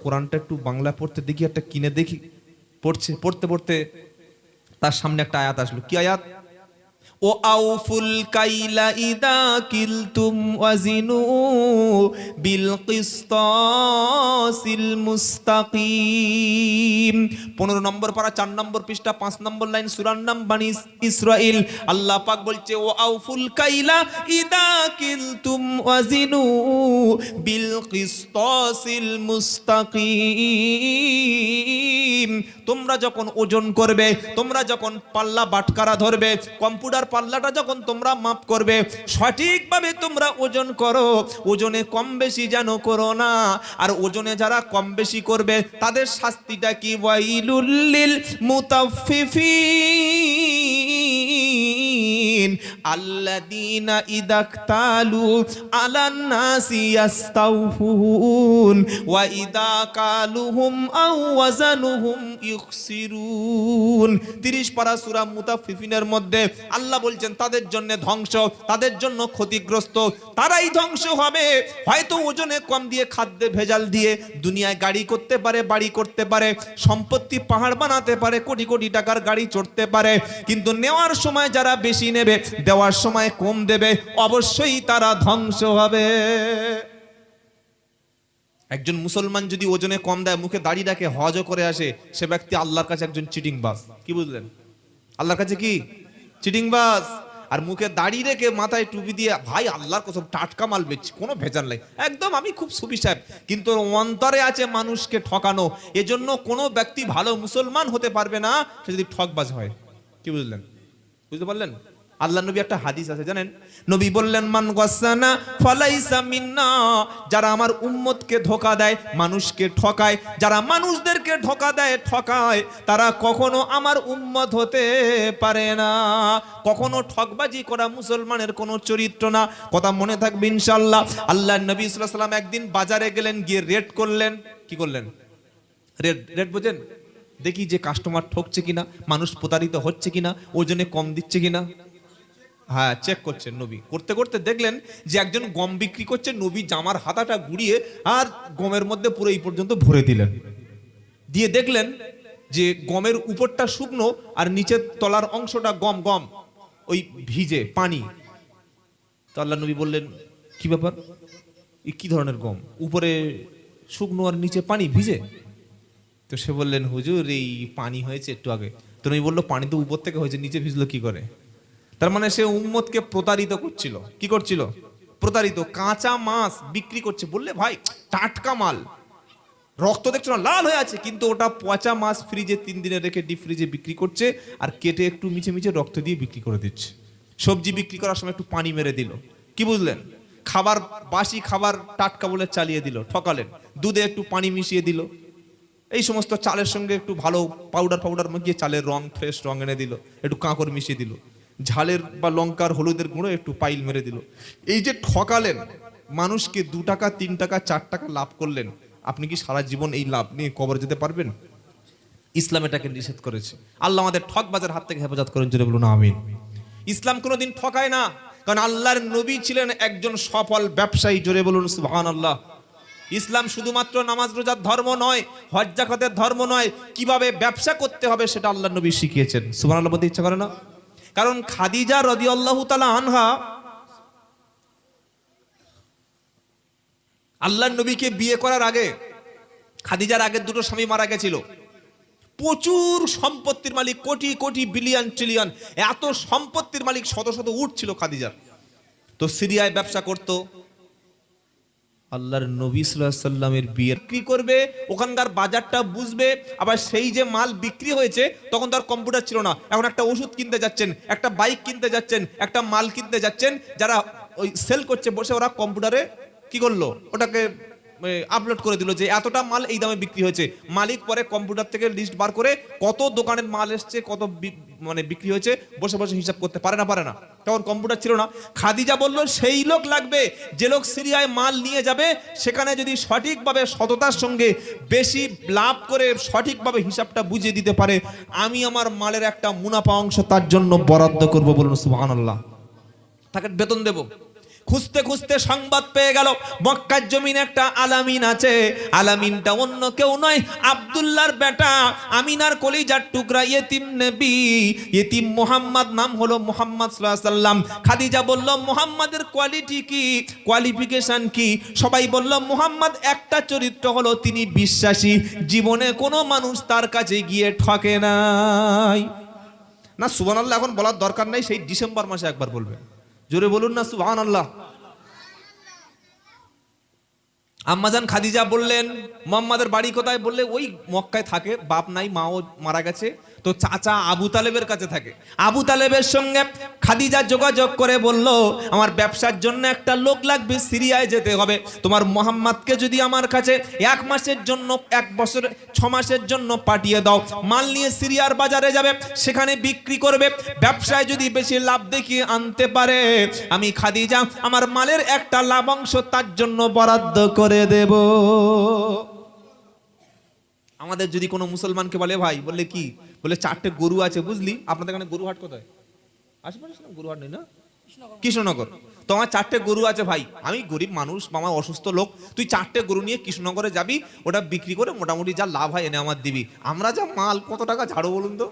কোরআনটা একটু বাংলা পড়তে দেখি, একটা কিনে দেখি। পড়তে পড়তে তার সামনে একটা আয়াত আসলো। কি আয়াত? ও আউফুল কাইলা ইদা কিলতুম ওয়াজিনু বিল কিসতাসিল মুস্তাকিম। 15 নম্বর পারা 4 নম্বর পৃষ্ঠা 5 নম্বর লাইন, সূরার নাম বনী ইসরাইল। আল্লাহ পাক বলছে ও আউফুল কাইলা ইদা কিলতুম ওয়াজিনু বিল কিসতাসিল মুস্তাকিম। তোমরা যখন ওজন করবে, তোমরা যখন পাল্লা বাটকারা ধরবে, কম্পিউটার পাল্লাটা যখন তোমরা মাপ করবে, সঠিকভাবে তোমরা ওজন করো, ওজনে কম বেশি যেন করো না। আর ওজনে যারা কম বেশি করবে তাদের শাস্তিটা কি? ওয়াইলুল লিল মুতাফফিফিন আল্লাযীনা ইদাকতালু আলান নাসি ইয়াস্তাউফুন ওয়া ইদা কালুহুম আও ওয়াজানুহুম ইখসিরুন। 30 পারা সূরা মুতাফফিফিনের মধ্যে আল্লাহ বলছেন তাদের জন্য ধ্বংস, তাদের জন্য ক্ষতিগ্রস্ত, তারাই ধ্বংস হবে। হয়তো ওজনে কম দিয়ে, খাদ্যে ভেজাল দিয়ে দুনিয়ায় গাড়ি করতে পারে, বাড়ি করতে পারে, সম্পত্তি পাহাড় বানাতে পারে, কোটি কোটি টাকার গাড়ি চড়তে পারে, কিন্তু নেওয়ার সময় যারা বেশি নেবে, দেওয়ার সময় কম দেবে, অবশ্যই তারা ধ্বংস হবে। একজন মুসলমান যদি ওজনে কম দেয়, মুখে দাড়ি রাখে, হজও করে আসে, সে ব্যক্তি আল্লাহর কাছে একজন চিটিংবাজ। কি বুঝলেন? আল্লাহর কাছে কি চিটিংবাজ। আর মুখে দাড়ি রেখে মাথায় টুপি দিয়ে, ভাই আল্লাহর কসম টাটকা মাল বেচছি, কোনো ভেজাল নাই, একদম আমি খুব সুফি সাহেব, কিন্তু অন্তরে আছে মানুষকে ঠকানো। এজন্য কোনো ব্যক্তি ভালো মুসলমান হতে পারবে না সে যদি ঠকবাজ হয়। কি বুঝলেন? বুঝতে পারলেন? আল্লাহ নবী একটা হাদিস আছে জানেন, নবী বললেন মান গাসানা ফালাইসা মিন্না। যারা আমার উম্মতকে ধোঁকা দেয়, মানুষকে ঠকায়, যারা মানুষদেরকে ধোঁকা দেয়, ঠকায়, তারা কখনো আমার উম্মত হতে পারে না। কখনো ঠকবাজি করা মুসলমানের কোনো চরিত্র না। কথা মনে থাকবে ইনশাআল্লাহ। আল্লাহ নবী সাল্লাল্লাহু আলাইহি ওয়াসাল্লাম একদিন বাজারে গেলেন, গিয়ে রেড করলেন। কি করলেন? রেড বোঝেন? দেখি যে কাস্টমার ঠকছে কিনা, মানুষ প্রতারিত হচ্ছে কিনা, ওজনে কম দিচ্ছে কিনা। হ্যাঁ, চেক করছেন নবী। করতে করতে দেখলেন যে একজন গম বিক্রি করছে, নবী জামার হাতাটা ঘুরিয়ে আর গমের মধ্যে পুরো এই পর্যন্ত ভরে দিলেন। দিয়ে দেখলেন যে গমের উপরটা শুকনো আর নিচের তলার অংশটা গম গম ওই ভিজে পানি। তো আল্লাহ নবী বললেন কি ব্যাপার, কি ধরনের গম, উপরে শুকনো আর নিচে পানি ভিজে? তো সে বললেন হুজুর এই পানি হয়েছে একটু আগে। তো নবী বললো পানি তো উপর থেকে হয়েছে, নিচে ভিজলো কি করে? তার মানে সে উম্মতকে প্রতারিত করছিল। কি করছিল? প্রতারিত। কাঁচা মাছ বিক্রি করছে, বললে ভাই টাটকা মাল, রক্ত দেখছো না লাল হয়ে আছে, কিন্তু ওটা পচা মাছ ফ্রিজে 3 দিনে রেখে ডিপ ফ্রিজে বিক্রি করছে, আর কেটে একটু মিছে মিছে রক্ত দিয়ে বিক্রি করে দিচ্ছে। সবজি বিক্রি করার সময় একটু পানি মেরে দিল। কি বুঝলেন? খাবার, বাসি খাবার টাটকা বলে চালিয়ে দিল, ঠকালেন। দুধে একটু পানি মিশিয়ে দিল। এই সমস্ত চালের সঙ্গে একটু ভালো পাউডার মিশিয়ে চালের রং, ফ্রেশ রং এনে দিল, একটু কাঁকড় মিশিয়ে দিল, ঝালের বা লঙ্কার হলুদের গুঁড়ো একটু পাইল মেরে দিল। এই যে ঠকালেন, মানুষকে 2 টাকা 3 টাকা 4 টাকা লাভ করলেন, আপনি কি সারা জীবন এই লাভ নিয়ে কবরে যেতে পারবেন? ইসলাম এটাকে নিষেধ করেছে। আল্লাহ আমাদের ঠকবাজের হাত থেকে হেফাজত করেন, জোরে বলুন আমিন। ইসলাম কোনোদিন ঠকায় না, কারণ আল্লাহর নবী ছিলেন একজন সফল ব্যবসায়ী, জোরে বলুন সুবহানাল্লাহ। ইসলাম শুধুমাত্র নামাজ রোজার ধর্ম নয়, হজ যাকাতের ধর্ম নয়, কিভাবে ব্যবসা করতে হবে সেটা আল্লাহর নবী শিখিয়েছেন। সুবহানাল্লাহ বলতে ইচ্ছা করে না? কারণ খাদিজা রাদিয়াল্লাহু তাআলা আনহা আল্লাহর নবীকে বিয়ে করার আগে, খাদিজার আগের 2টো স্বামী মারা গেছিল। প্রচুর সম্পত্তির মালিক, কোটি কোটি বিলিয়ন ট্রিলিয়ন এত সম্পত্তির মালিক, শত শত উট ছিল খাদিজার। তো সিরিয়ায় ব্যবসা করত। আল্লাহর নবী সাল্লাল্লাহু আলাইহি সাল্লামের বিয়ে বিক্রি করবে, ওখানকার বাজারটা বুঝবে, আবার সেই যে মাল বিক্রি হয়েছে, তখন তার কম্পিউটার ছিল না, এখন একটা ওষুধ কিনতে যাচ্ছেন, একটা বাইক কিনতে যাচ্ছেন, একটা মাল কিনতে যাচ্ছেন, যারা ওই সেল করছে বসে, ওরা কম্পিউটারে কি করলো, ওটাকে আপলোড করে দিল যে এতটা মাল এই দামে বিক্রি হয়েছে। মালিক পরে কম্পিউটার থেকে লিস্ট বার করে কত দোকানের মাল এসছে, কত মানে বিক্রি হয়েছে, বসে বসে হিসাব করতে পারে না। তখন কম্পিউটার ছিল না। খাদিজা বলল সেই লোক লাগবে যে লোক সিরিয়ায় মাল নিয়ে যাবে, সেখানে যদি সঠিকভাবে সততার সঙ্গে বেশি লাভ করে সঠিকভাবে হিসাবটা বুঝিয়ে দিতে পারে, আমি আমার মালের একটা মুনাফা অংশ তার জন্য বরাদ্দ করব, বলুন সুবহানাল্লাহ। তাকে বেতন দেব। খুঁজতে খুঁজতে সংবাদ পেয়ে গেল মক্কার জমিনে একটা আলামিন আছে। আলামিনটা অন্য কেউ নয়, আব্দুল্লাহর বেটা, আমিনার কলিজার টুকরা, ইয়েতিম নবী, ইয়েতিম মুহাম্মদ, নাম হলো মুহাম্মদ সাল্লাল্লাহু আলাইহি সাল্লাম। খাদিজা বলল, মুহাম্মাদের কোয়ালিটি কি, কোয়ালিফিকেশন কি? সবাই বলল, মুহাম্মদ একটা চরিত্র হলো তিনি বিশ্বাসী, জীবনে কোনো মানুষ তার কাছে গিয়ে ঠকে নাই। না সুবহানাল্লাহ এখন বলার দরকার নাই, সেই ডিসেম্বর মাসে একবার বলবেন, জোরে বলুন না সুবহানাল্লাহ। আম্মাজান খাদিজা বললেন, মুহাম্মাদের বাড়ি কোথায়? বললে ওই মক্কায় থাকে, বাপ নাই, মাও মারা গেছে, তো চাচা আবু তালেবের কাছে থাকে। আবু তালেবের সঙ্গে খাদিজা যোগাযোগ করে বলল, আমার ব্যবসার জন্য একটা লোক লাগবে, সিরিয়ায় যেতে হবে, তোমার মুহাম্মাদকে যদি আমার কাছে 1 মাসের জন্য, 1 বছর 6 মাসের জন্য পাঠিয়ে দাও। মাল নিয়ে সিরিয়ার বাজারে যাবে, সেখানে বিক্রি করবে, ব্যবসায় যদি বেশি লাভ দেখিয়ে আনতে পারে, আমি খাদিজা আমার মালের একটা লাভাংশ তার জন্য বরাদ্দ করে দেব। আমাদের যদি কোনো মুসলমানকে বলে, ভাই, বললে কি, বলে 4টে গরু আছে, বুঝলি? আপনাদের এখানে গরু হাট কোথায়? আশেপাশে গরু হাট নেই না? কৃষ্ণনগর। তো আমার 4টে গরু আছে ভাই, আমি গরিব মানুষ, মামা অসুস্থ লোক, তুই 4টে গরু নিয়ে কৃষ্ণনগরে যাবি, ওটা বিক্রি করে মোটামুটি যা লাভ হয় এনে আমার দিবি। আমরা যা মাল, কত টাকা ঝাড়ো বলুন তো?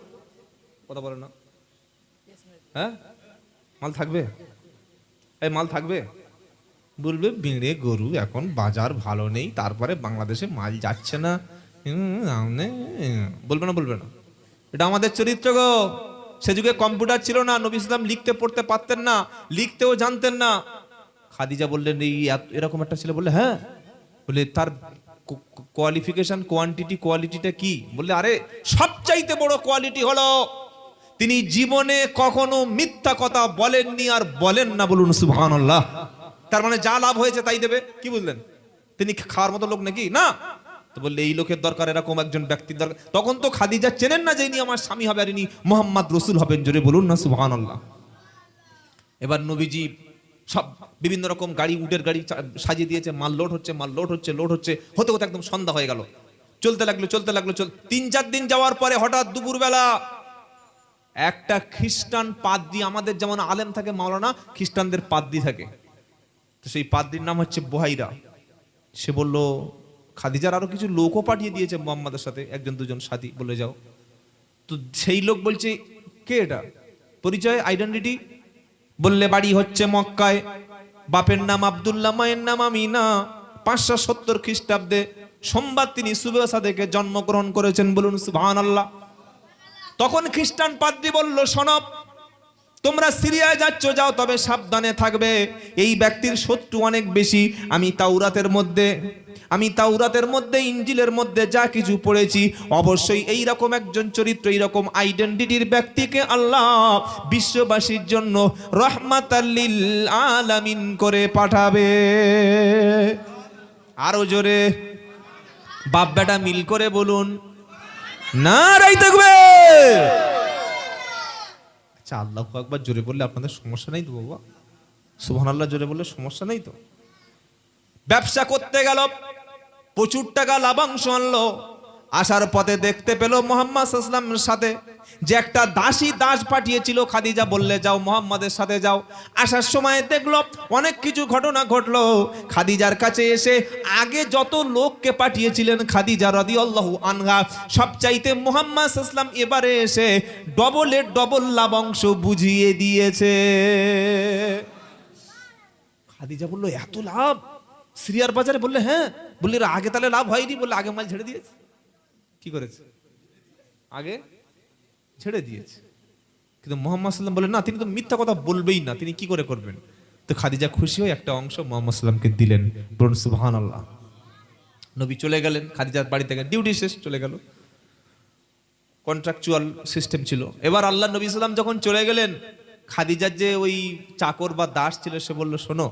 কথা বলে না? হ্যাঁ, মাল থাকবে? এই মাল থাকবে? বলবে বিড়ে গরু, এখন বাজার ভালো নেই, তারপরে বাংলাদেশে মাল যাচ্ছে না, বলবে না? বলবে না? এটা আমাদের চরিত্র গো। সে যুগে কম্পিউটার ছিল না, নবী ইসলাম লিখতে পড়তে পারতেন না, লিখতেও জানতেন না। খাদিজা বললেন, এই এরকম একটা ছেলে, বললে হ্যাঁ, বলে তার কোয়ালিফিকেশন, কোয়ান্টিটি, কোয়ালিটিটা কি? বললে আরে সবচাইতে বড় কোয়ালিটি হলো তিনি জীবনে কখনো মিথ্যা কথা বলেননি আর বলেন না, বলুন সুবহানাল্লাহ। তার মানে যা লাভ হয়েছে তাই দেবে, কি বুঝলেন? তিনি খাওয়ার মতো লোক নাকি? না। তো বললে এই লোকের দরকার, এরকম একজন ব্যক্তির দরকার। তখন তো খাদিজা চেনেন না যে ইনি আমার স্বামী হবে, আর ইনি মুহাম্মদ রাসূল হবেন, জোরে বলুন না সুবহানাল্লাহ। এবার নবীজি সব বিভিন্ন রকম গাড়ি, উটের গাড়ি সাজিয়ে দিয়েছে, মাল লোড হচ্ছে, মাল লোড হচ্ছে, লোড হচ্ছে, হতে হতে একদম সন্ধ্যা হয়ে গেল। চলতে লাগলো, চলতে লাগলো, 3-4 দিন যাওয়ার পরে হঠাৎ দুপুরবেলা একটা খ্রিস্টান পাদ্রী, আমাদের যেমন আলেম থাকে মাওলানা, খ্রিস্টানদের পাদ্রী থাকে, তো সেই পাদ্রীর নাম হচ্ছে বুহাইরা। সে বলল, খাদিজার আরো কিছু লোকও পাঠিয়ে দিয়েছে মুহাম্মাদের সাথে, 1-2 সাথী, বলে যাও। তো সেই লোক বলছে, কে এটা? পরিচয়, আইডেন্টিটি। বললে বাড়ি হচ্ছে মক্কায়, বাপের নাম আব্দুল্লাহ, মায়ের নাম আমিনা, 570 খ্রিস্টাব্দে সোমবার তিনি সুবহ সাদেকে জন্মগ্রহণ করেছেন, বলুন সুবহানাল্লাহ। তখন খ্রিস্টান পাদ্রী বলল, শোনো, তোমরা সিরিয়ায় যাচ্ছ, যাও, তবে সাবধানে থাকবে, এই ব্যক্তির শত্রু অনেক বেশি। আমি তাওরাতের মধ্যে, ইনজিলের মধ্যে যা কিছু পড়েছি, অবশ্যই এই রকম একজন চরিত্র, এই রকম আইডেন্টিটির ব্যক্তিকে আল্লাহ বিশ্ববাসীর জন্য রাহমাতাল লিল আলামিন করে পাঠাবে। আরো জোরে বাপ বেটা মিল করে বলুন, নারায়ে তাকবীর। আচ্ছা, আল্লাহু আকবার জোরে বললে আপনাদের সমস্যা নেই তো বাবা? সুবহানাল্লাহ জোরে বললে সমস্যা নেই তো? ব্যবসা করতে গেল, প্রচুর টাকা লাভাংশ আনলো। আসার পথে দেখতে পেল মুহাম্মদ সাল্লাল্লাহু আলাইহি ওয়াসাল্লামের সাথে যে একটা দাস পাঠিয়েছিল, খাদিজা বললে যাও, মুহাম্মাদের সাথে যাও। আসার সময় দেখলো অনেক কিছু ঘটনা ঘটলো। খাদিজার কাছে এসে আগে যত লোককে পাঠিয়েছিলেন খাদিজা রাদিয়াল্লাহু আনহা, সবচাইতে মুহাম্মদ সাল্লাল্লাহু আলাইহি ওয়াসাল্লাম এবারে এসে ডবলের ডবল লাভাংশ বুঝিয়ে দিয়েছে। খাদিজা বলল, এত লাভ সিরিয়ার বাজারে? বললে হ্যাঁ। বললে আগে তাহলে লাভ হয়নি? বললে আগে মাল ছেড়ে দিয়েছে। কি করেছে? আগে ছেড়ে দিয়েছে। কিন্তু মুহাম্মদ সাল্লাল্লাহু আলাইহি ওয়াসাল্লাম বলেন না, তিনি তো মিথ্যা কথা বলবেই না, তিনি কি করে করবেন? তো খাদিজা খুশি হয়ে একটা অংশ মুহাম্মদ সাল্লাল্লাহু আলাইহি ওয়াসাল্লামকে দিলেন, বলুন সুবহানাল্লাহ। নবী চলে গেলেন, খাদিজার বাড়ি থেকে ডিউটি শেষ, চলে গেল, কন্ট্রাকচুয়াল সিস্টেম ছিল। এবার আল্লাহ নবী সাল্লাল্লাহু আলাইহি ওয়াসাল্লাম যখন চলে গেলেন, খাদিজার যে ওই চাকর বা দাস ছিল, সে বলল, শোনো,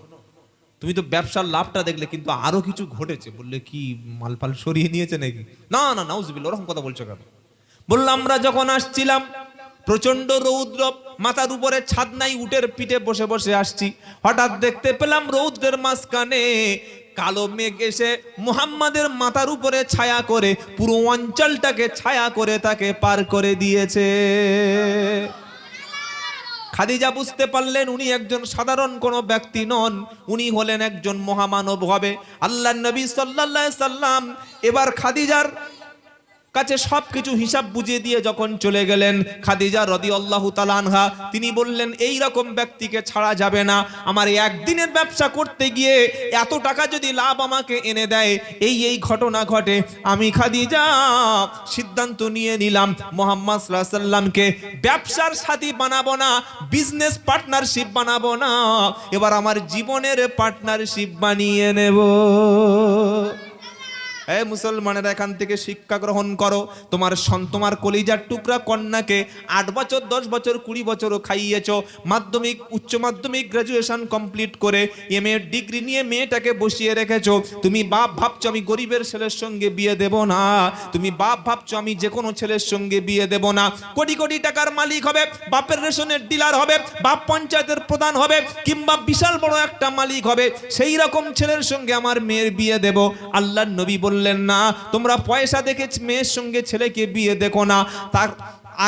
তুমি তো ব্যবসার লাভটা দেখলে, কিন্তু আরো কিছু ঘটেছে। বললে কি, মালপাল সরিয়ে নিয়েছে নাকি? না না, নাউজুবিল্লাহ, ওরকম কথা বলছো কেন? বললাম, আমরা যখন আসছিলাম প্রচন্ড রৌদ্র, মাথার উপরে ছাদ নাই, উটের পিঠে বসে বসে আসছি, হঠাৎ দেখতে পেলাম রৌদ্রের মাঝখানে কালো মেঘ এসে মুহাম্মাদের মাথার উপরে ছায়া করে পুরো অঞ্চলটাকে ছায়া করে তাকে পার করে দিয়েছে। খাদিজা বুঝতে পারলেন উনি একজন সাধারণ কোনো ব্যক্তি নন, উনি হলেন একজন মহামানব হবে। আল্লাহর নবী সাল্লাল্লাহু আলাইহি সাল্লাম এবার খাদিজার কাছে সবকিছু হিসাব বুঝিয়ে দিয়ে যখন চলে গেলেন, খাদিজা রাদিয়াল্লাহু তাআলা আনহা তিনি বললেন এই রকম ব্যক্তিকে ছাড়া যাবে না। আমার একদিনের ব্যবসা করতে গিয়ে এত টাকা যদি লাভ আমাকে এনে দেয়, এই ঘটনা ঘটে, আমি খাদিজা সিদ্ধান্ত নিয়ে নিলাম মুহাম্মদ সাল্লাল্লাহু আলাইহি সাল্লামকে ব্যবসার সাথী বানাবো না, বিজনেস পার্টনারশিপ বানাবো না, এবার আমার জীবনের পার্টনারশিপ বানিয়ে নেব। এই মুসলমানেরা এখান থেকে শিক্ষা গ্রহণ করো। তোমার কলিজার টুকরা কন্যাকে 8 বছর 10 বছর 20 বছরও খাইয়েছো, মাধ্যমিক উচ্চ মাধ্যমিক গ্রাজুয়েশন কমপ্লিট করে এমএ ডিগ্রি নিয়ে মেয়েটাকে বসিয়ে রেখেছো। তুমি বাপ ভাবছো আমি গরিবের ছেলের সঙ্গে বিয়ে দেব না, তুমি বাপ ভাবছো আমি যে কোনো ছেলের সঙ্গে বিয়ে দেব না। কোটি কোটি টাকার মালিক হবে, বাপের রেশনের ডিলার হবে, বাপ পঞ্চায়েতের প্রধান হবে, কিংবা বিশাল বড় একটা মালিক হবে, সেই রকম ছেলের সঙ্গে আমার মেয়ের বিয়ে দেব। আল্লাহর নবী বললেন না, তোমরা পয়সা দেখে মেয়ের সঙ্গে ছেলেকে বিয়ে দেখো না, তার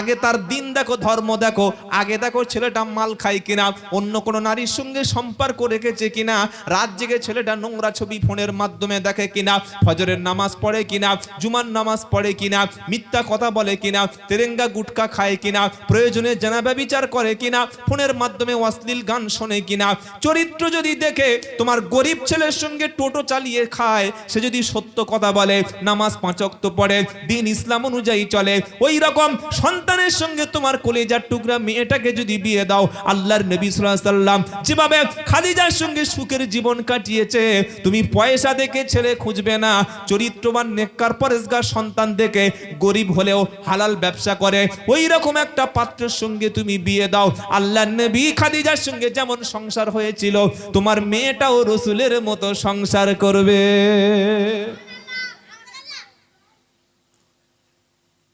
আগে তার দিন দেখো, ধর্ম দেখো, আগে দেখো ছেলেটা মাল খায় কিনা, অন্য কোনো নারীর সঙ্গে সম্পর্ক রেখেছে কিনা, রাত জেগে ছেলেটা নোংরা ছবি ফোনের মাধ্যমে দেখে কিনা, ফজরের নামাজ পড়ে কিনা, জুমার নামাজ পড়ে কিনা, মিথ্যা কথা বলে কিনা, তেরেঙ্গা গুটকা খায় কিনা, প্রয়োজনে জানাবা বিচার করে কিনা, ফোনের মাধ্যমে অশ্লীল গান শোনে কিনা। চরিত্র যদি দেখে তোমার গরিব ছেলের সঙ্গে টোটো চালিয়ে খায়, সে যদি সত্য কথা বলে, নামাজ 5 ওয়াক্ত পড়ে, দিন ইসলাম অনুযায়ী চলে, ওই রকম সন্তানের সঙ্গে তোমার কলিজার টুকরা মেয়েটাকে যদি বিয়ে দাও, আল্লাহর নবী সাল্লাল্লাহু আলাইহি সাল্লাম যেভাবে খাদিজার সঙ্গে সুখের জীবন কাটিয়েছে, তুমি পয়সা দেখে ছেলে খুঁজবে না, চরিত্রবান নেককার পরেশগার সন্তান দেখে, গরিব হলেও হালাল ব্যবসা করে, ওই রকম একটা পাত্রের সঙ্গে তুমি বিয়ে দাও। আল্লাহর নবী খাদিজার সঙ্গে যেমন সংসার হয়েছিল, তোমার মেয়েটাও রাসূলের মতো সংসার করবে।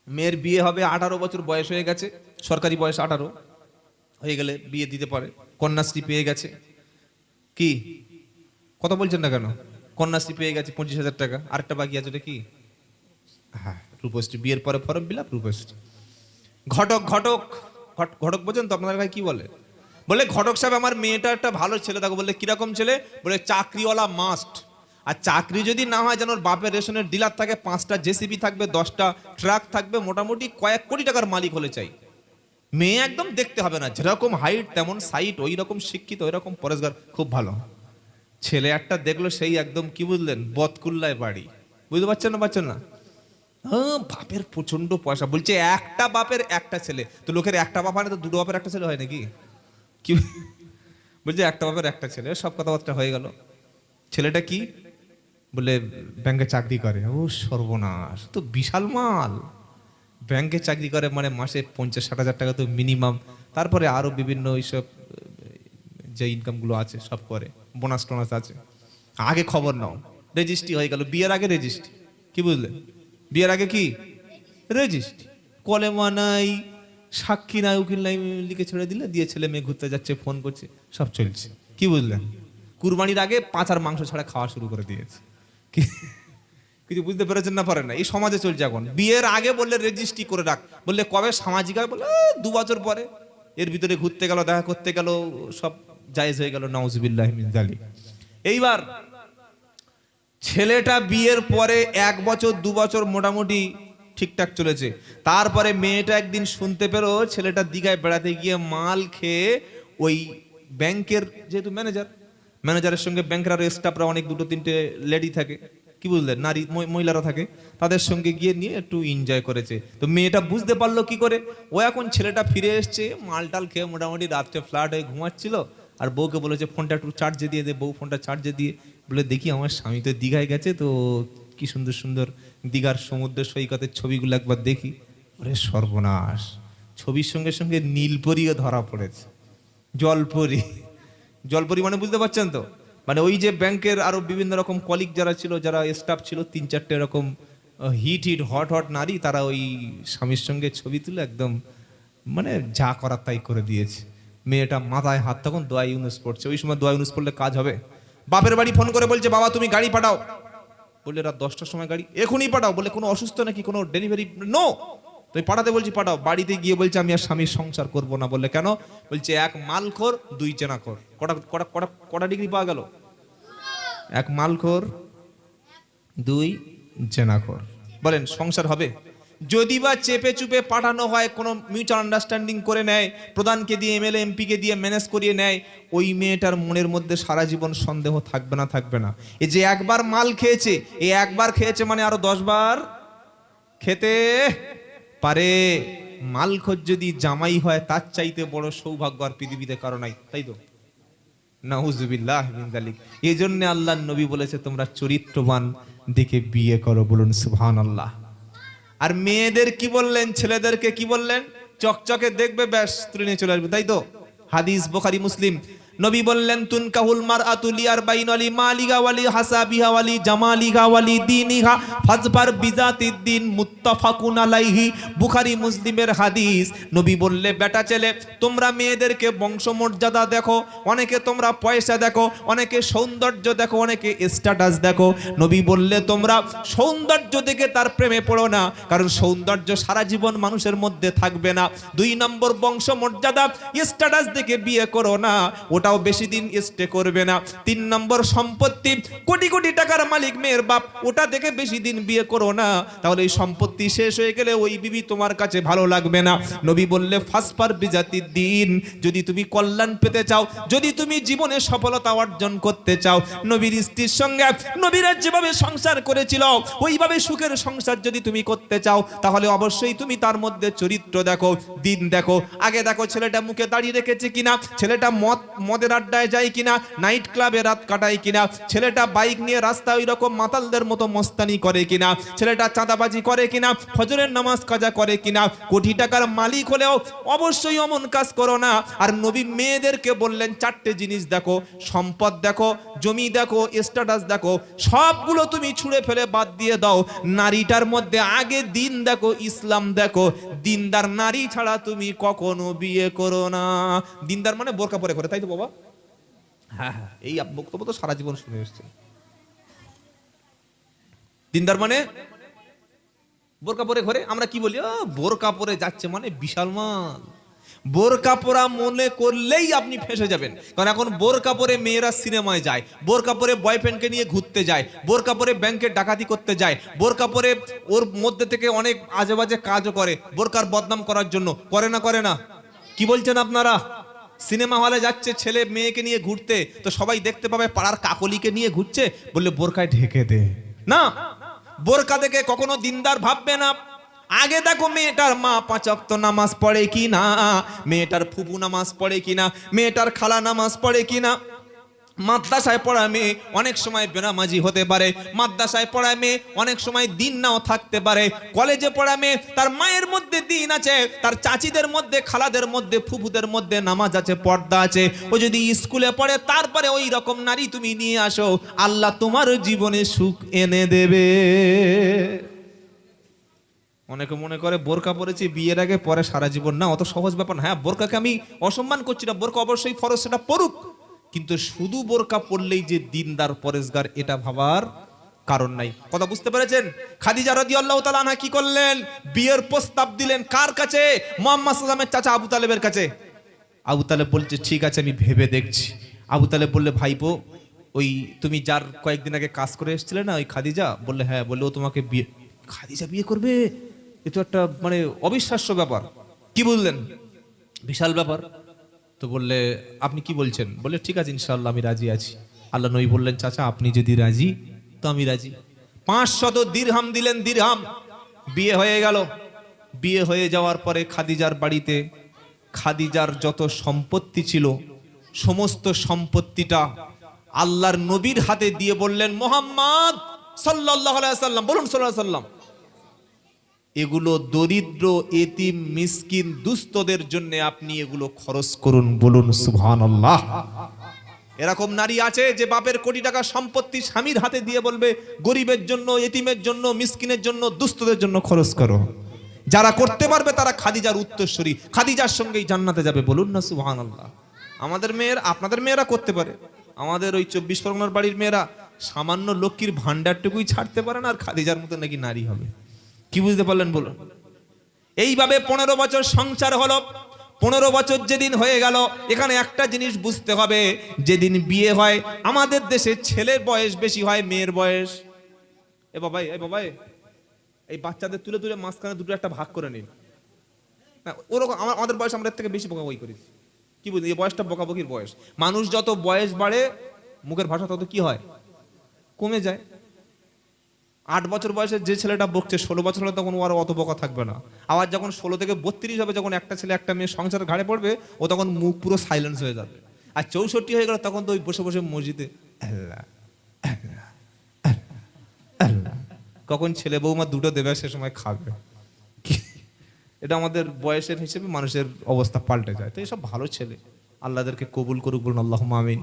মেয়ের বিয়ে হবে, 18 বছর বয়স হয়ে গেছে, সরকারি বয়স 18 হয়ে গেলে বিয়ে দিতে পারে। কন্যাশ্রী পেয়ে গেছে, কি কথা বলছেন না কেন? কন্যাশ্রী পেয়ে গেছে 25,000 টাকা, আরেকটা বাকি আছে, ওটা কি? হ্যাঁ, রূপশ্রী। বিয়ের পরে ফর্ম ফিল আপ, রূপশ্রী। ঘটক বোঝেন তো আপনাদের ভাই কি বলে? বলে ঘটক সাহেব আমার মেয়েটা একটা ভালো ছেলে দেখো। বলে কিরকম ছেলে? বলে চাকরিওয়ালা মাস্ট, আর চাকরি যদি না হয় যেন বাপের রেশনের ডিলার থাকে, 5টা জেসিবি থাকবে, 10টা ট্রাক থাকবে, মোটামুটি কয়েক কোটি টাকার মালিক হলে চাই। মেয়ে একদম দেখতে হবে না, যেরকম হাইট তেমন সাইট, ওই রকম শিক্ষিত, ওই রকম পরেশগার, খুব ভালো। ছেলে একটা দেখলো সেই একদম কি বুঝলেন, বতকুল্লায় বাড়ি, বুঝতে পারছেন না? হ্যাঁ, বাপের প্রচন্ড পয়সা। বলছে একটা বাপের একটা ছেলে, তো লোকের একটা বাপ মানে তো দুটো বাপের একটা ছেলে হয় নাকি? কি বলছে একটা বাপের একটা ছেলে, সব কথাবার্তা হয়ে গেল। ছেলেটা কি বলে, ব্যাংকে চাকরি করে। ও সর্বনাশ, তো বিশাল মাল। ব্যাংকে চাকরি করে মানে মাসে 50-60 হাজার টাকা তো মিনিমাম, তারপরে আরো বিভিন্ন এইসব যে ইনকামগুলো আছে সব করে, বোনাস টোনাস আছে। আগে খবর নাও, রেজিস্ট্রি হয়ে গেল। বিয়ের আগে রেজিস্ট্রি, কি বুঝলেন? বিয়ের আগে কি রেজিস্ট্রি, কলেমা নাই, সাক্ষী নাই, উকিল নাই, লিখে ছেড়ে দিলে, দিয়ে ছেলে মেয়ে ঘুরতে যাচ্ছে, ফোন করছে, সব চলছে, কি বুঝলেন? কুরবানির আগে 5 আর মাংস ছাড়া খাওয়া শুরু করে দিয়েছে। কিছু বুঝতে পেরেছেন না? পারেন না, এই সমাজে চলছে এখন। বিয়ের আগে বললে রেজিস্ট্রি করে রাখ, বললে কবে সামাজিক হয়, বলে 2 বছর পরে। এর ভিতরে ঘুরতে গেল, দেখা করতে গেল, সব জায়েজ হয়ে গেল, নাউজুবিল্লাহি মিন যালিক। এইবার ছেলেটা বিয়ের পরে 1 বছর 2 বছর মোটামুটি ঠিকঠাক চলেছে। তারপরে মেয়েটা একদিন শুনতে পেলো ছেলেটা দীঘায় বেড়াতে গিয়ে মাল খেয়ে ওই ব্যাংকের যেহেতু ম্যানেজারের সঙ্গে ব্যাংকের আরো স্টাফরা অনেক 2-3টে লেডি থাকে, কি বুঝলেন, নারী মহিলারা থাকে, তাদের সঙ্গে গিয়ে নিয়ে একটু এনজয় করেছে। তো মেয়েটা বুঝতে পারলো কি করে, ও এখন ছেলেটা ফিরে এসছে মালটাল খেয়ে মোটামুটি রাত্রে ফ্ল্যাট হয়ে ঘুমাচ্ছিল, আর বউকে বলেছে ফোনটা একটু চার্জে দিয়ে দে। বউ ফোনটা চার্জে দিয়ে বলে, দেখি আমার স্বামী তো দীঘায় গেছে, তো কি সুন্দর সুন্দর দীঘার সমুদ্র সৈকতের ছবিগুলো একবার দেখি। ওরে সর্বনাশ, ছবির সঙ্গে সঙ্গে নীলপরিও ধরা পড়েছে। জলপরি মানে বুঝতে পারছেন তো, মানে ওই যে ব্যাংকের আরো বিভিন্ন রকম কলিগ যারা ছিল, যারা স্টাফ ছিল, 3-4টে এরকম হট নারী, তারা ওই স্বামীর সঙ্গে ছবি তুলে একদম মানে যা করার তাই করে দিয়েছে। মেয়েটা মাথায় হাত, তখন দোয়া ইউনুস পড়ছে। ওই সময় দোয়া ইউনুস পড়লে কাজ হবে। বাপের বাড়ি ফোন করে বলছে, বাবা তুমি গাড়ি পাঠাও। বললে রাত 10টার সময় গাড়ি এখনই পাঠাও। বলে কোনো অসুস্থ নাকি, কোনো ডেলিভারি? নো, তুমি পাঠাতে বলছি পাঠাও, বাড়িতে গিয়ে বলছে আমি আর স্বামীর সংসার করব না। বললে কেন? বলছে এক মালখোর দুই চেনাখোর। কটা কটা কটা কটা ডিগ্রি পাওয়া গেল? এক মালখোর দুই চেনাখোর। বলেন সংসার হবে? যদি বা চেপে চুপে পাঠানো হয়, কোনো মিউচুয়াল আন্ডারস্ট্যান্ডিং করে নেয়, প্রধানকে দিয়ে এমএলএ এমপিকে দিয়ে ম্যানেজ করিয়ে নেয়, ওই মেয়েটার মনের মধ্যে সারা জীবন সন্দেহ থাকবে না? থাকবে না? এই যে একবার মাল খেয়েছে, এই একবার খেয়েছে মানে আরো 10 বার খেতে পারে। মালখোর যদি জামাই হয় তার চাইতে বড় সৌভাগ্য আর পৃথিবীতে কারো নাই, তাই তো? নাউজুবিল্লাহ মিন যালিক। এই জন্য আল্লাহর নবী বলেছে তোমরা চরিত্রবান দেখে বিয়ে করো। বলুন সুবহানাল্লাহ। আর মেয়েদের কি বললেন? ছেলেদেরকে কি বললেন? চকচকে দেখবে, ব্যাস স্ত্রী নিয়ে চলে আসবে, তাই তো? হাদিস বুখারী মুসলিম। নবী বললেন তুনকাহুল মারআতু লিআরবাইন ওয়ালি মালিহা ওয়ালি হাসাবিহা ওয়ালি জামালিহা ওয়ালি দীনিহা ফাজবার বিজাতিদ দ্বীন, মুত্তাফাকুন আলাইহি। বুখারী মুসলিমের হাদিস। নবী বললে বেটা ছেলে তোমরা মেয়েদেরকে বংশমর্যাদা দেখো, অনেকে তোমরা পয়সা দেখো, অনেকে সৌন্দর্য দেখো, অনেকে স্ট্যাটাস দেখো। নবী বললে তোমরা সৌন্দর্য দেখে তার প্রেমে পড়ো না, কারণ সৌন্দর্য সারা জীবন মানুষের মধ্যে থাকবে না। 2 নম্বর বংশমর্যাদা, স্ট্যাটাস দেখে বিয়ে করো না, ওটাও বেশি দিন স্টে করবে না। 3 নম্বর সম্পত্তি, কোটি কোটি টাকার মালিক মেয়ের বাপ, ওটা দেখে বেশি দিন বিয়ে করো না, তাহলে এই সম্পত্তি শেষ হয়ে গেলে ওই বিবি তোমার কাছে ভালো লাগবে না। নবী বললে ফাসপার বিজাতির দিন, যদি তুমি কল্যাণ পেতে চাও, যদি তুমি জীবনে সফলতা অর্জন করতে চাও, নবীর স্ত্রীর সঙ্গে নবীরা যেভাবে সংসার করেছিল ওইভাবে সুখের সংসার যদি তুমি করতে চাও, তাহলে অবশ্যই তুমি তার মধ্যে চরিত্র দেখো, দিন দেখো। আগে দেখো ছেলেটা মুখে দাড়ি রেখেছে কিনা, ছেলেটা মদের আড্ডায় যায় কিনা, নাইট ক্লাবে রাত কাটায় কিনা, ছেলেটা বাইক নিয়ে রাস্তায় ওই রকম মাতালদের মতো মস্তানি করে কিনা, ছেলেটা চাঁদাবাজি করে কিনা, ফজরের নামাজ কাজা করে কিনা। কোটি টাকার মালিক হলেও অবশ্যই অমন কাজ করো না। আর নবী মেয়েদেরকে বললেন 4টে জিনিস দেখো, সম্পদ দেখো, জমি দেখো, স্ট্যাটাস দেখো, সবগুলো তুমি ছুঁড়ে ফেলে বাদ দিয়ে দাও। নারীটার মধ্যে আগে দিন দেখো, ইসলাম দেখো। দিনদার নারী ছাড়া তুমি কখনো বিয়ে করো না। দিনদার মানে বোরকা পরে করে, তাই তো বাবা? হ্যাঁ হ্যাঁ, এই বক্তব্য তো সারা জীবন শুনে এসছে। দিনদার মানে বোরকা পরে ঘরে। আমরা কি বলি? বোরকা পরে যাচ্ছে মানে বিশাল মাল। বোরকা পরা মনে করলেই আপনি ফেঁসে যাবেন, কারণ এখন বোরকা পরে মেয়েরা সিনেমায় যায়, বোরকা পরে বয়ফ্রেন্ডকে নিয়ে ঘুরতে যায়, বোরকা পরে ব্যাংকে ডাকাতি করতে যায়, বোরকা পরে ওর মধ্যে থেকে অনেক আজে বাজে কাজও করে বোরকার বদনাম করার জন্য। করে না? করে না? কি বলছেন আপনারা? সিনেমা হলে যাচ্ছে ছেলে মেয়েকে নিয়ে ঘুরতে, তো সবাই দেখতে পাবে পাড়ার কাকলিকে নিয়ে ঘুরছে, বললে বোরকায় ঢেকে দে না। বোরকা দেখে কখনো দিনদার ভাববে না। আগে দেখো মেয়েটার মা 5 ওয়াক্ত নামাজ পড়ে কিনা, মেয়েটার ফুফু নামাজ পড়ে কিনা, মেয়েটার খালা নামাজ পড়ে কিনা। মাদ্রাসায় পড়া মেয়ে অনেক সময় বেনামাজি হতে পারে, মাদ্রাসায় পড়া মেয়ে অনেক সময় দিন নাও থাকতে পারে, কলেজে পড়া মেয়ে তার মায়ের মধ্যে দিন আছে, তার চাচিদের মধ্যে, খালাদের মধ্যে, ফুফুদের মধ্যে নামাজ আছে, পর্দা আছে। ও যদি স্কুলে পড়ে তারপরে ওই রকম নারী তুমি নিয়ে আসো, আল্লাহ তোমার জীবনে সুখ এনে দেবে। অনেকে মনে করে বোরকা পরেছি বিয়ের আগে পরে সারা জীবন, না, অত সহজ ব্যাপার না। হ্যাঁ, বোরকাকে আমি অসম্মান করছি না, বোরকা অবশ্যই ফরজ, সেটা পড়ুক, কিন্তু শুধু বোরকা পড়লেই যে দিনদার পরেশগার এটা ভাবার কারণ নাই। কথা বুঝতে পেরেছেন? খাদিজা রাদিয়াল্লাহু তাআলা আনহা কি করলেন? বিয়ের প্রস্তাব দিলেন কার কাছে? মুহাম্মদ সাল্লাল্লাহু আলাইহি ওয়াসাল্লামের চাচা আবু তালেবের কাছে। আবু তালেব বলছে ঠিক আছে আমি ভেবে দেখছি। আবু তালেব বললে ভাইপো ওই তুমি যার কয়েকদিন আগে কাজ করে এসেছিলে না, ওই খাদিজা? বললে হ্যাঁ। বললে ও তোমাকে বিয়ে, খাদিজা বিয়ে করবে? এ তো একটা মানে অবিশ্বাস্য ব্যাপার। কি বুঝলেন? বিশাল ব্যাপার। তো বললে আপনি কি বলছেন? বললে ঠিক আছে ইনশাআল্লাহ আমি রাজি আছি। আল্লাহ নবী বললেন চাচা আপনি যদি রাজি তো আমি রাজি। 500 দিরহাম দিলেন, দিরহাম। বিয়ে হয়ে গেল। বিয়ে হয়ে যাওয়ার পরে খাদিজার বাড়িতে খাদিজার যত সম্পত্তি ছিল সমস্ত সম্পত্তিটা আল্লাহর নবীর হাতে দিয়ে বললেন মুহাম্মদ সাল্লাল্লাহু আলাইহি ওয়াসাল্লাম, বলুন সাল্লাল্লাহু আলাইহি ওয়াসাল্লাম, এগুলো দরিদ্র, এতিম, মিসকিন, দুস্থদের জন্য আপনি এগুলো খরচ করুন। বলুন সুবহানাল্লাহ। এরকম নারী আছে যে বাপের কোটি টাকা সম্পত্তি স্বামীর হাতে দিয়ে বলবে গরিবের জন্য, এতিমের জন্য, মিসকিনের জন্য, দুস্থদের জন্য খরচ করো। যারা করতে পারবে তারা খাদিজার উত্তরসূরি, খাদিজার সঙ্গেই জান্নাতে যাবে। বলুন না সুবহানাল্লাহ। আমাদের মেয়েরা, আপনাদের মেয়েরা করতে পারে, আমাদের ওই 24 পরগনার বাড়ির মেয়েরা সামান্য লক্ষ্মীর ভান্ডারটুকুই ছাড়তে পারে না, আর খাদিজার মতো নাকি নারী হবে। কি বুঝতে পারলেন বলুন? এইভাবে 15 বছর সংসার হলো। 15 বছর যেদিন হয়ে গেল, এখানে একটা জিনিস বুঝতে হবে, যেদিন বিয়ে হয় আমাদের দেশে ছেলের বয়স বেশি হয় মেয়ের বয়স। এ বাবাই, এই বাচ্চাদের তুলে তুলে মাঝখানে দুটো একটা ভাগ করে নিন। ওরকম আমাদের বয়স আমরা এর থেকে বেশি বকাবকি করি। কি বুঝলি, এই বয়সটা বকাবকির বয়স। মানুষ যত বয়স বাড়ে মুখের ভাষা তত কি হয়, কমে যায়। 8 বছর বয়সে যে ছেলেটা বকছে, 16 বছর হলে তখন ও আর অত বকা থাকবে না। আবার যখন 16 থেকে 32 হবে, যখন একটা ছেলে একটা মেয়ে সংসার ঘাড়ে পড়বে, ও তখন মুখ পুরো সাইলেন্স হয়ে যাবে। আর 64 হয়ে গেল, তখন তো ওই বসে বসে মসজিদে আল্লাহ আল্লাহ আল্লাহ, কখন ছেলে বৌমা দুটো দেবে সে সময় খাবে। এটা আমাদের বয়সের হিসেবে মানুষের অবস্থা পাল্টে যায়। তো এসব ভালো ছেলে, আল্লাহদেরকে কবুল করুক, বলুন আল্লাহুম্মা আমিন।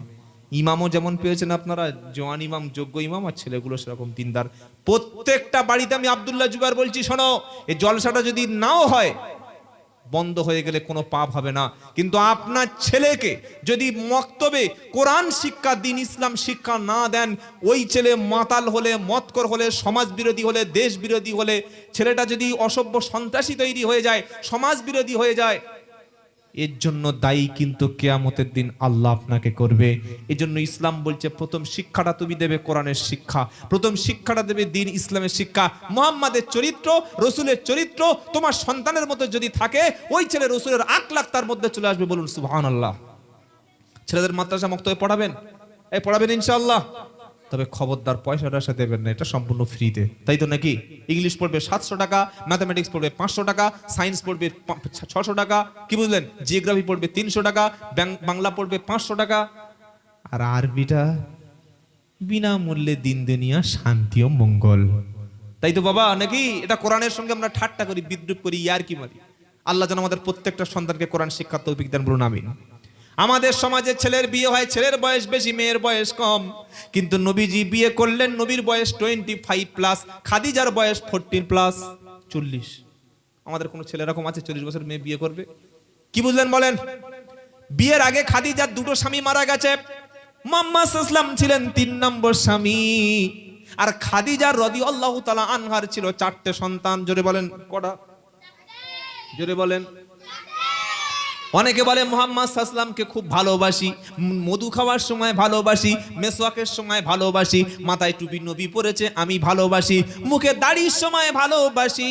ইমামও যেমন পেয়েছেন আপনারা, জওয়ান ইমাম, যোগ্য ইমাম, আর ছেলেগুলো সেরকম দিনদার। প্রত্যেকটা বাড়িতে আমি আব্দুল্লাহ জুবায়ের বলছি, শোনো, এই জলসাটা যদি নাও হয়, বন্ধ হয়ে গেলে কোনো পাপ হবে না, কিন্তু আপনার ছেলেকে যদি মক্তবে কোরআন শিক্ষা, দ্বীন ইসলাম শিক্ষা না দেন, ওই ছেলে মাতাল হলে, মতকর হলে, সমাজ বিরোধী হলে, দেশ বিরোধী হলে, ছেলেটা যদি অসভ্য সন্ত্রাসী তৈরি হয়ে যায়, সমাজ বিরোধী হয়ে যায়, এর জন্য দায়ী কিন্তু কিয়ামতের দিন আল্লাহ আপনাকে করবে। এজন্য ইসলাম বলছে প্রথম শিক্ষাটা তুমি দেবে কোরআনের শিক্ষা, প্রথম শিক্ষাটা দেবে দ্বীন ইসলামের শিক্ষা। মুহাম্মাদের চরিত্র, রসুলের চরিত্র তোমার সন্তানের মধ্যে যদি থাকে, ওই ছেলে রসুলের আখলাক তার মধ্যে চলে আসবে, বলুন সুবহানাল্লাহ। ছেলেদের মাদ্রাসা মক্তবে পড়াবেন, পড়াবেন ইনশাআল্লাহ, তবে খবরদার পয়সাটা সাথে দেবেন না, এটা সম্পূর্ণ ফ্রিতে, তাই তো নাকি? ইংলিশ পড়বে 700 টাকা, ম্যাথমেটিক্স পড়বে 500 টাকা, সায়েন্স পড়বে 600 টাকা, কি বুঝলেন? জিওগ্রাফি পড়বে 300 টাকা, বাংলা পড়বে 500 টাকা, আর আরবিটা বিনামূল্যে দিন দুনিয়া শান্তি ও মঙ্গল, তাই তো বাবা নাকি? এটা কোরআনের সঙ্গে আমরা ঠাট্টা করি, বিদ্রুপ করি, ইয়ারকি মারি। আল্লাহ যেন আমাদের প্রত্যেকটা সন্তানকে কোরআন শিক্ষার তৌফিক দেন, বলুন আমিন। আমাদের সমাজে ছেলের বিয়ে হয়, ছেলের বয়স বেশি, মেয়ের বয়স কম, কিন্তু নবীজি বিয়ে করলেন, নবীর বয়স 25+, খাদিজার বয়স 14+, 40। আমাদের কোনো ছেলে এরকম আছে 40 বছর মেয়ে বিয়ে করবে? কি বুঝলেন বলেন? বিয়ের আগে খাদিজার দুটো স্বামী মারা গেছে। মুহাম্মদ সাল্লাল্লাহু আলাইহি ওয়াসাল্লাম ছিলেন 3 নম্বর স্বামী, আর খাদিজা রাদিয়াল্লাহু তাআলা আনহার ছিল 4টে সন্তান। জোরে বলেন কটা? জোরে বলেন। অনেকে বলে মুহাম্মদ সাল্লাল্লাহু আলাইহি ওয়াসাল্লামকে খুব ভালোবাসি, মধু খাওয়ার সময় ভালোবাসি, মেসওয়াকের সময় ভালোবাসি, মাথায় টুপি নবী পরেছে আমি ভালোবাসি, মুখে দাড়ির সময় ভালোবাসি,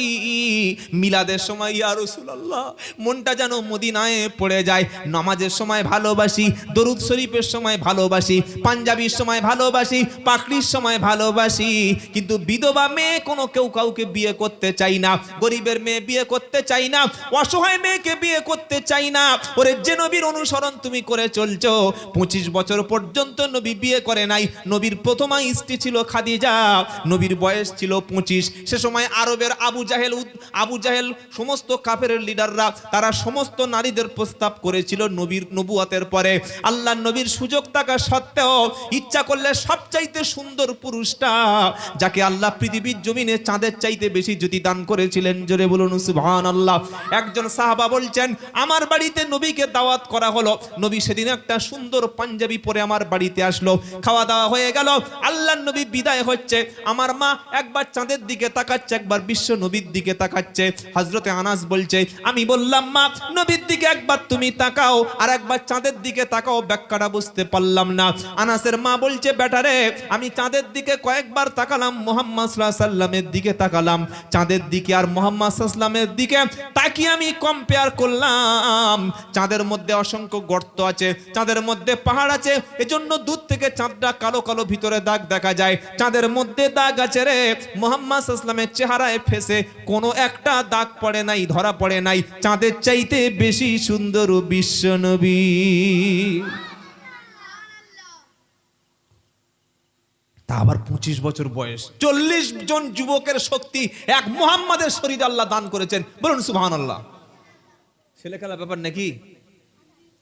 মিলাদের সময় ইয়া রাসূলুল্লাহ মনটা যেন মদিনায় পড়ে যায়, নামাজের সময় ভালোবাসি, দরুদ শরীফের সময় ভালোবাসি, পাঞ্জাবির সময় ভালোবাসি, পাকড়ির সময় ভালোবাসি, কিন্তু বিধবা মেয়ে কোনো কেউ কাউকে বিয়ে করতে চাই না, গরিবের মেয়ে বিয়ে করতে চাই না, অসহায় মেয়েকে বিয়ে করতে চাই না। ওরে যে নবীর অনুসরণ তুমি করে চলছো, 25 বছর পর্যন্ত নবী বিয়ে করে নাই। নবীর প্রথম স্ত্রী ছিল খাদিজা, নবীর বয়স ছিল 25। সে সময় আরবের আবু জাহেল সমস্ত কাফেরের লিডাররা, তারা সমস্ত নারীদের প্রস্তাব করেছিল নবীর নবুয়তের পরে। আল্লাহ নবীর সুযোগ থাকা সত্ত্বেও ইচ্ছা করলে সবচাইতে সুন্দর পুরুষটা, যাকে আল্লাহ পৃথিবীর জমিনে চাঁদের চাইতে বেশি জ্যোতি দান করেছিলেন, জোরে বলুন সুবহানাল্লাহ। একজন সাহাবা বলছেন, আমার বাড়িতে নবীকে দাওয়াত করা হলো, নবী সেদিন একটা সুন্দর পাঞ্জাবি পরে আমার বাড়িতে আসলো, খাওয়া দাওয়া হয়ে গেল, আল্লাহর নবী বিদায় হচ্ছে, আমার মা একবার চাঁদের দিকে তাকাচ্ছে, একবার বিশ্ব নবীর দিকে তাকাচ্ছে। হযরতে আনাস বলছে, আমি বললাম মা নবীর দিকে একবার তুমি তাকাও, আর একবার চাঁদের দিকে তাকাও, ব্যাখ্যাটা বুঝতে পারলাম না। আনাসের মা বলছে, বেটারে আমি চাঁদের দিকে কয়েকবার তাকালাম, মুহাম্মদ সাল্লাল্লাহু আলাইহি ওয়াসাল্লামের দিকে তাকালাম, চাঁদের দিকে আর মুহাম্মদ সাল্লাল্লাহু আলাইহি ওয়াসাল্লামের দিকে তাকিয়ে আমি কম্পেয়ার করলাম, চাঁদের মধ্যে অসংখ্য গর্ত আছে, চাঁদের মধ্যে পাহাড় আছে, এজন্য দূর থেকে চাঁদটা কালো কালো, ভিতরে দাগ দেখা যায়, চাঁদের মধ্যে দাগ আছে রে। মুহাম্মদ সাল্লাল্লাহু আলাইহি ওয়াসাল্লামের চেহারায় ফেসে কোনো একটা দাগ পড়ে নাই, ধরা পড়ে নাই, চাঁদের চাইতে বেশি সুন্দর বিশ্ব নবী। তা আবার 25 বছর বয়স, 40 জন যুবকের শক্তি এক মুহাম্মাদের শরীরে আল্লাহ দান করেছেন, বলুন সুবহানাল্লাহ। ছেলে খেলা ব্যাপার নাকি?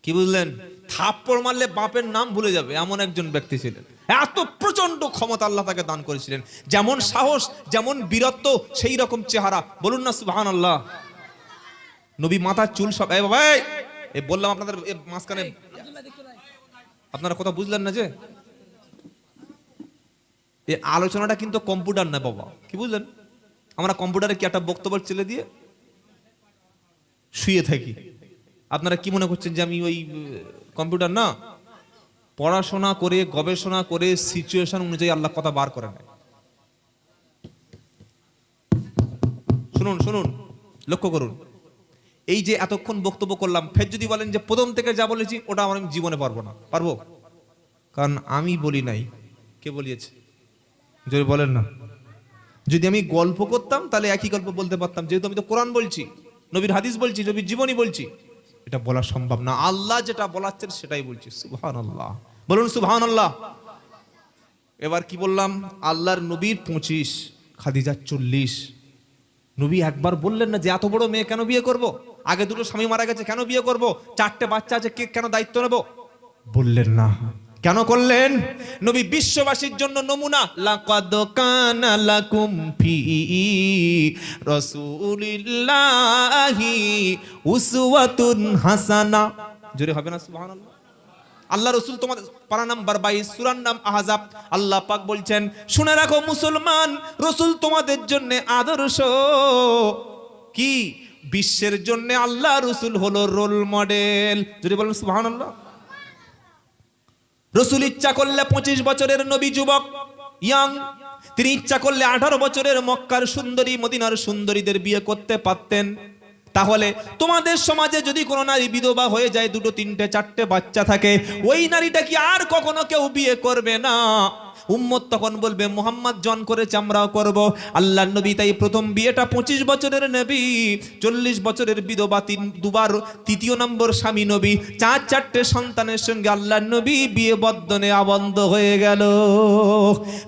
কি বুঝলেন? থাপ্পড় মারলে বাপের নাম ভুলে যাবে এমন একজন ব্যক্তি ছিলেন। এত প্রচন্ড ক্ষমতা আল্লাহ তাকে দান করেছিলেন, যেমন সাহস, যেমন বীরত্ব, সেই রকম চেহারা, বলুন না সুবহানাল্লাহ। নবী মাথার চুল সব, এই বাবা এই বললাম আপনাদের মাঝখানে, আপনারা কথা বুঝলেন না যে এই আলোচনাটা কিন্তু কম্পিউটার না বাবা, কি বুঝলেন? আমরা কম্পিউটারে কি একটা বক্তব্য ছেলে দিয়ে শুয়ে থাকি। আপনারা কি মনে করছেন যে আমি ওই কম্পিউটার না? পড়াশোনা করে গবেষণা করে সিচুয়েশন অনুযায়ী আল্লাহ কথা বার করে নেয়। শুনুন শুনুন, লক্ষ্য করুন, এই যে এতক্ষণ বক্তব্য করলাম, ফের যদি বলেন যে প্রথম থেকে যা বলেছি ওটা আমি জীবনে পারবো না, পারবো? কারণ আমি বলি নাই, কে বলিয়েছে? যদি বলেন না, যদি আমি গল্প করতাম তাহলে একই গল্প বলতে পারতাম, যেহেতু আমি তো কোরআন বলছি, নবীর হাদিস বলছি, নবীর জীবনী বলছি, এটা বলা সম্ভব না। আল্লাহ যেটা বলাচ্ছেন সেটাই বলছি। সুবহানাল্লাহ, বলুন সুবহানাল্লাহ। এবার কি বললাম? আল্লাহর নবীর 25, খাদিজার 40। নবী একবার বললেন না যে এত বড় মেয়ে কেন বিয়ে করব, আগে দুটো স্বামী মারা গেছে কেন বিয়ে করব, 4টে বাচ্চা আছে কে কেন দায়িত্ব নেব? বললেন না। কেন করলেন? নবী বিশ্ববাসীর জন্য নমুনা। লাকাদ কানা লাকুম ফি রাসূলিল্লাহি উসওয়াতুন হাসানা। জোরে হবে না সুবহানাল্লাহ? আল্লাহ রসুল তোমাদের, পারা নাম্বার 22, সূরার নাম আহজাব। আল্লাহ পাক বলছেন, শুনে রাখো মুসলমান, রসুল তোমাদের জন্য আদর্শ। কি? বিশ্বের জন্য আল্লাহ রসুল হলো রোল মডেল। যদি বলেন সুবহানাল্লাহ। রসুল ইচ্ছা করলে 25 বছরের নবী যুবক ইয়াং, তিনি ইচ্ছা করলে 18 বছরের মক্কার সুন্দরী, মদিনার সুন্দরীদের বিয়ে করতে পারতেন। তাহলে তোমাদের সমাজে যদি কোনো নারী বিধবা হয়ে যায়, 2, 3, 4টে বাচ্চা থাকে, ওই নারীটা কি আর কখনো কেউ বিয়ে করবে না? উম্মত তখন বলবে মুহাম্মদ জন করেছে আমরাও করব। আল্লাহর নবী তাই প্রথম বিয়েটা 25 বছরের নবী, 40 বছরের বিধবা, 2বার তৃতীয় নম্বর স্বামী নবী, 4টে সন্তানের সঙ্গে আল্লাহর নবী বিয়ে বন্ধনে আবদ্ধ হয়ে গেল।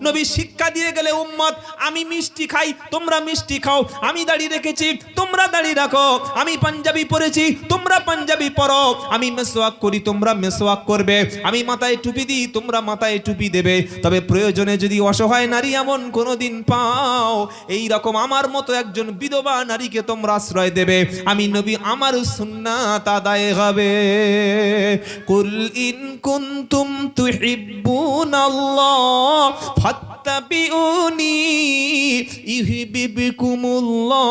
নবী শিক্ষা দিয়ে গেলে, উম্মত আমি মিষ্টি খাই তোমরা মিষ্টি খাও, আমি দাড়ি রেখেছি তোমরা দাড়ি রাখো, আমি পাঞ্জাবি পরেছি তোমরা পাঞ্জাবি পরো, আমি মেসওয়াক করি তোমরা মেসওয়াক করবে, আমি মাথায় টুপি দিই তোমরা মাথায় টুপি দেবে। তবে প্রয়োজনে যদি অসহায় নারী এমন কোনদিন পাও, এই রকম আমার মতো একজন বিধবা নারীকে তোমরা আশ্রয় দেবে। আমি নবী, আমার সুন্নাত আদায় হবে। কুল ইন কুনতুম তুহিব্বুনাল্লাহ ফাত্তাবিউনি ইউহিব্বুকুমুল্লাহ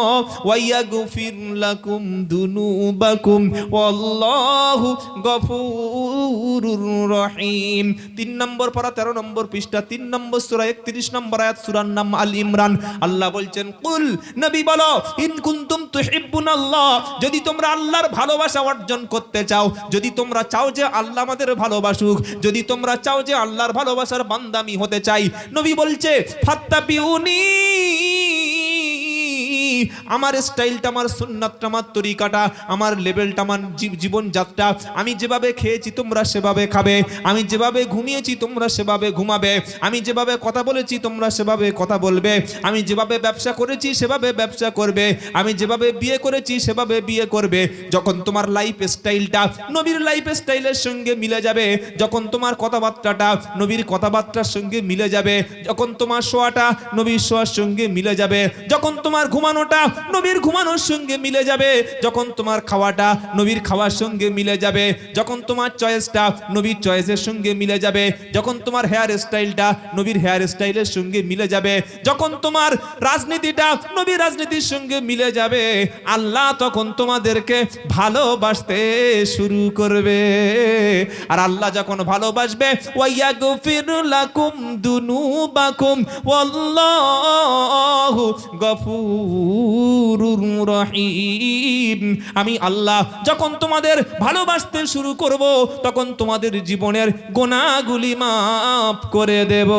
ওয়া ইয়াগফির লাকুম দুনুবাকুম ওয়াল্লাহু গফুরুর রহিম। 3 নম্বর পারা 13 নম্বর পৃষ্ঠা, 3 নম্বর সূরা 31 নম্বর আয়াত, সূরার নাম আল ইমরান। আল্লাহ বলছেন, কুল, নবী বলো, ইন কুনতুম তুহিব্বুনাল্লাহ, যদি তোমরা আল্লাহর ভালোবাসা অর্জন করতে চাও, যদি তোমরা চাও যে আল্লাহ আমাদের ভালোবাসুক, যদি তোমরা চাও যে আল্লাহর ভালোবাসার বান্দা আমি হতে চাই, নবী বলছে ফাত্তাবিউনি, আমার স্টাইলটা, আমার সুন্নাতটা, আমার তরিকাটা, আমার লেভেলটা, আমার জীবন যাত্রা, আমি যেভাবে খেয়েছি তোমরা সেভাবে খাবে, আমি যেভাবে ঘুমিয়েছি তোমরা সেভাবে ঘুমাবে, আমি যেভাবে কথা বলেছি তোমরা সেভাবে কথা বলবে, আমি যেভাবে ব্যবসা করেছি সেভাবে ব্যবসা করবে, আমি যেভাবে বিয়ে করেছি সেভাবে বিয়ে করবে। যখন তোমার লাইফ স্টাইলটা নবীর লাইফ স্টাইলের সঙ্গে মিলে যাবে, যখন তোমার কথাবার্তাটা নবীর কথাবার্তার সঙ্গে মিলে যাবে, যখন তোমার শোয়াটা নবীর শোয়ার সঙ্গে মিলে যাবে, যখন তোমার ঘুমানোটা নবীর ঘুমানোর সঙ্গে মিলে যাবে, যখন তোমার খাওয়াটা নবীর খাওয়ার সঙ্গে মিলে যাবে, যখন তোমার চয়েসটা নবীর চয়েসের সঙ্গে মিলে যাবে, যখন তোমার হেয়ার স্টাইলটা নবীর হেয়ার স্টাইলের সঙ্গে মিলে যাবে, যখন তোমার রাজনীতিটা নবীর রাজনীতির সঙ্গে মিলে যাবে, আল্লাহ তখন তোমাদেরকে ভালোবাসতে শুরু করবে। আর আল্লাহ যখন ভালোবাসবে, ওয়ায়াগফির লাকুম দুনুবাকুম ওয়াল্লাহু গফুরুর রহিম। আমি আল্লাহ যখন তোমাদের ভালোবাসতে শুরু করব, তখন তোমাদের জীবনের গুনাহগুলি মাফ করে দেব।